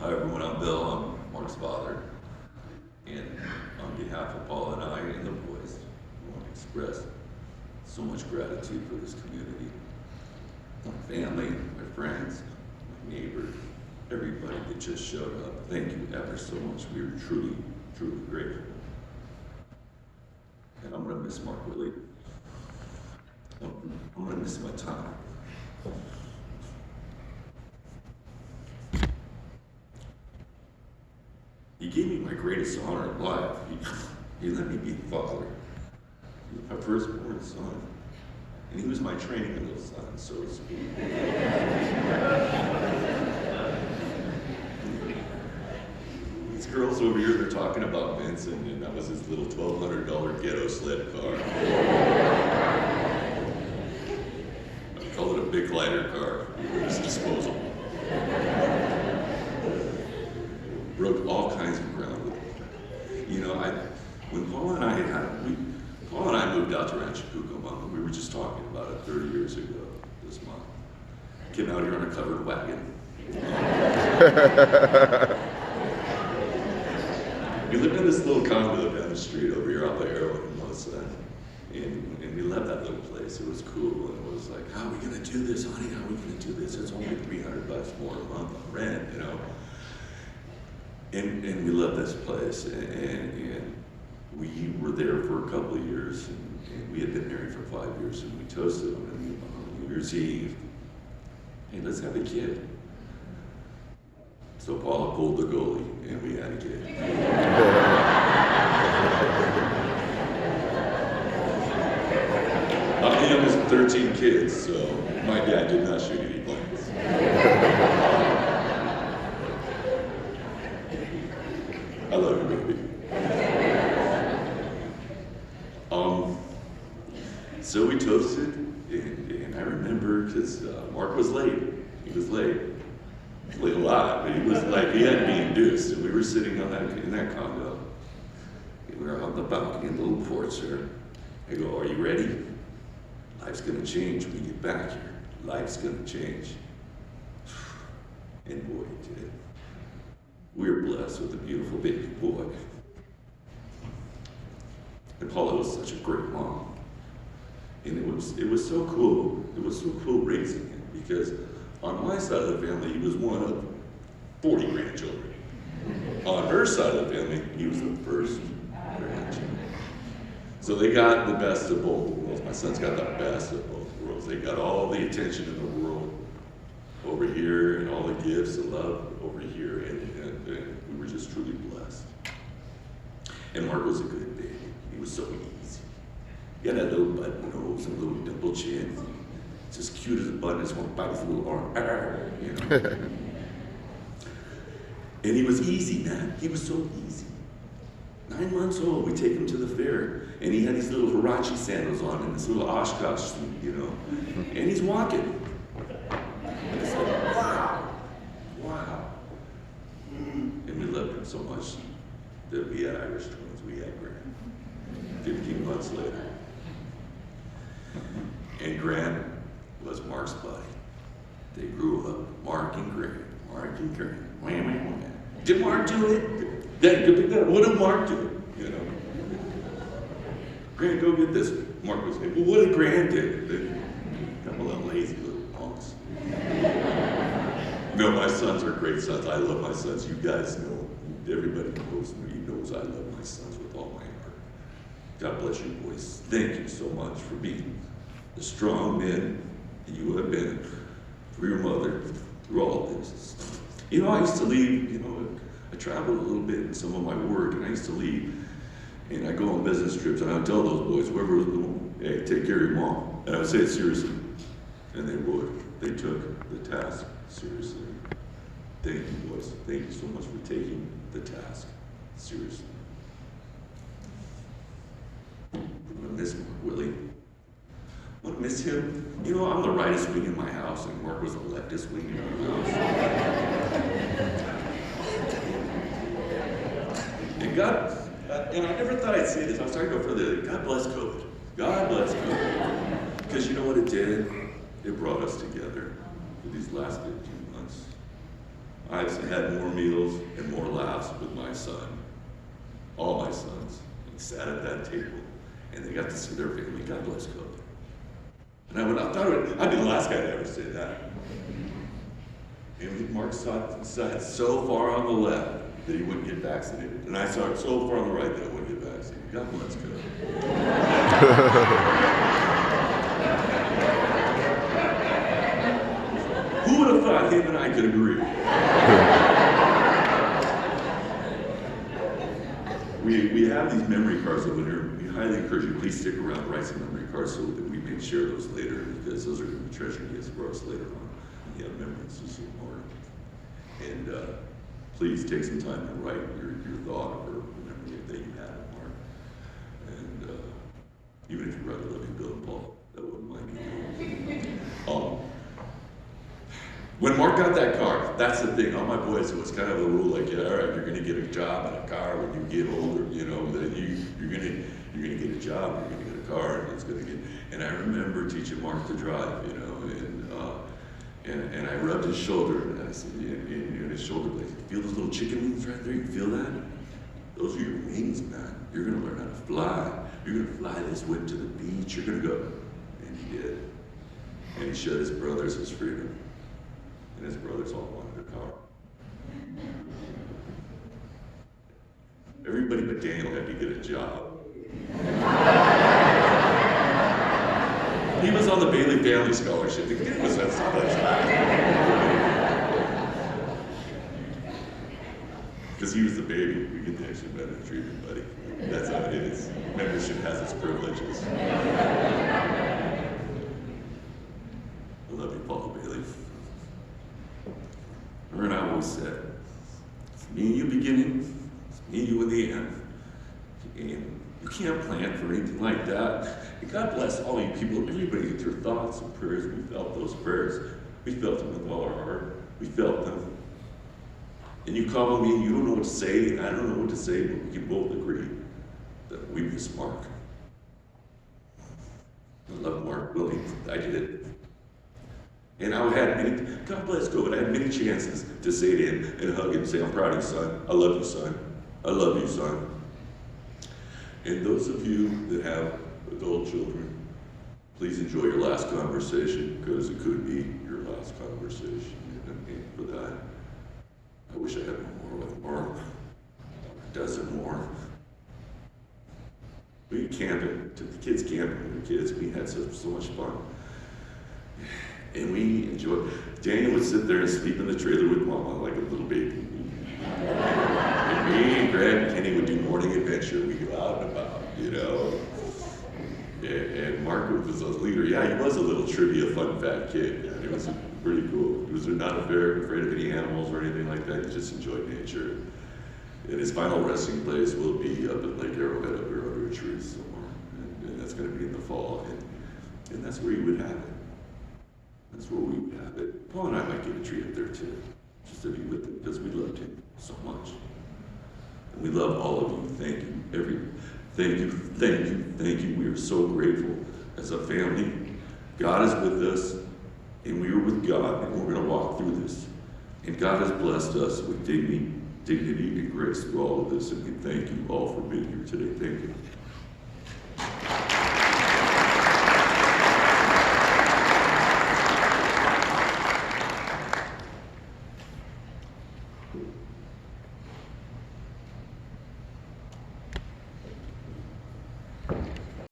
Hi everyone, I'm Bill, I'm Mark's father, and on behalf of Paul and I and the boys, I want to express so much gratitude for this community, my family, my friends, my neighbors, everybody that just showed up. Thank you ever so much. We are truly, truly grateful. And I'm going to miss Mark Willie. I'm going to miss my time. He gave me my greatest honor in life. He let me be a father. He was my firstborn son. And he was my training little son, so to speak. These girls over here, they're talking about Vincent, and that was his little $1,200 ghetto sled car. I call it a big glider car. It was disposable. Broke all kinds of ground with it. You know, when Paul and I moved out to Rancho, Cucamonga, we were just talking about it 30 years ago this month. Came out here on a covered wagon. We lived in this little condo down the street over here off the Arrow and Hillside. And we loved that little place. It was cool. And it was like, how are we going to do this, honey? How are we going to do this? It's only $300 more a month on rent, you know. And we loved this place, and we were there for a couple of years, and we had been married for 5 years, and we toasted on New Year's Eve, hey, let's have a kid. So Paula pulled the goalie, and we had a kid. I'm the youngest of 13 kids, so my dad did not shoot any blanks. I love you, baby. So we toasted, and I remember, because Mark was late. He was late. Late a lot, but he was like, he had to be induced. And we were sitting on in that condo. And we were on the balcony in the little porch there. I go, are you ready? Life's gonna change when you get back here. Life's gonna change. And boy, it did. We were blessed with a beautiful baby boy. And Paula was such a great mom. And it was so cool. It was so cool raising him, because on my side of the family, he was one of 40 grandchildren. On her side of the family, he was the first grandchild. So they got the best of both worlds. My son's got the best of both worlds. They got all the attention in the world over here, and all the gifts and love over here, and we were just truly blessed. And Mark was a good baby. He was so easy. He had that little button nose and a little dimple chin. Just cute as a button. Just want to bite his little arm. You know. And he was easy, man. He was so easy. 9 months old, we take him to the fair, and he had these little Huarache sandals on and this little Oshkosh suit, you know. And he's walking. And it's like, wow. And we loved him so much that we had Irish twins. We had Grant. 15 months later. And Grant was Mark's buddy. They grew up, Mark and Grant. Wham. Did Mark do it? Then, what did Mark do? You know? Grant, go get this. Mark was saying, well, what did Grant do? I'm a little lazy little punks. No, my sons are great sons. I love my sons. You guys know. Everybody knows me. Knows I love my sons with all my heart. God bless you, boys. Thank you so much for being the strong men that you have been for your mother through all of this. You know, I used to leave, you know, I traveled a little bit in some of my work, and I used to leave, and I go on business trips, and I would tell those boys, whoever was doing, hey, take care of your mom. And I would say it seriously. And they would. They took the task seriously. Thank you, boys. Thank you so much for taking the task seriously. I'm going to miss Mark Willie. I'm going to miss him. You know, I'm the rightest wing in my house, and Mark was the leftist wing in our house. And God, and I never thought I'd say this. I was talking about further. God bless COVID. God bless COVID. Because you know what it did? It brought us together for these last 15 months. I've had more meals and more laughs with my son, all my sons, and sat at that table, and they got to see their family. God bless God. And I thought I'd be the last guy to ever say that. And Mark sat so far on the left that he wouldn't get vaccinated. And I saw it so far on the right that I wouldn't get vaccinated. God bless God. Who would have thought him and I could agree? We have these memory cards over here. We highly encourage you, please stick around, write some memory cards so that we may share those later, because those are going to be treasure gifts for us later on. You have memories to support. And please take some time to write your thought or memory that you had of Mark. And even if you write a love you, Bill and Paul, that wouldn't mind me. When Mark got that car, that's the thing. All my boys, it was kind of a rule like, yeah, all right, you're going to get a job and a car when you get older. You know, that you're going to get a job, you're going to get a car, and it's going to get. And I remember teaching Mark to drive, you know, and I rubbed his shoulder, and I said, in his shoulder blades, feel those little chicken wings right there? You feel that? Those are your wings, man. You're going to learn how to fly. You're going to fly this whip to the beach. You're going to go. And he did. And he showed his brothers his freedom. And his brothers all wanted a car. Everybody but Daniel had to get a job. He was on the Bailey Family Scholarship. The kid was at scholarship. Because he was the baby, we get the extra benefit treatment, buddy. That's how it is. Membership has its privileges. I love you, Paul Bailey. Her and I always said, it's me and you beginning, it's me and you in the end. And you can't plan for anything like that. And God bless all you people, everybody with your thoughts and prayers. We felt those prayers. We felt them with all our heart. We felt them. And you call me and you don't know what to say, and I don't know what to say, but we can both agree that we miss Mark. I love Mark Willie. I did. And I had many, God bless God, I had many chances to say to him and hug him and say, I'm proud of you, son. I love you, son. I love you, son. And those of you that have adult children, please enjoy your last conversation, because it could be your last conversation. And for that, I wish I had more with Mark, a dozen more. We camped, took the kids camping with the kids. We had so much fun. And we enjoyed. Daniel would sit there and sleep in the trailer with Mama like a little baby. And me and Greg and Kenny would do morning adventure. We'd go out and about, you know. And Mark was a leader. Yeah, he was a little trivia, fun, fat kid. He was pretty cool. He was not afraid of any animals or anything like that. He just enjoyed nature. And his final resting place will be up at Lake Arrowhead, up here under a tree somewhere. And that's going to be in the fall. And that's where he would have it. That's where we would have it. Paul and I might get a tree up there too, just to be with him, because we loved him so much. And we love all of you. Thank you. Thank you. We are so grateful as a family. God is with us, and we are with God, and we're going to walk through this. And God has blessed us with dignity and grace through all of this, and we thank you all for being here today. Thank you.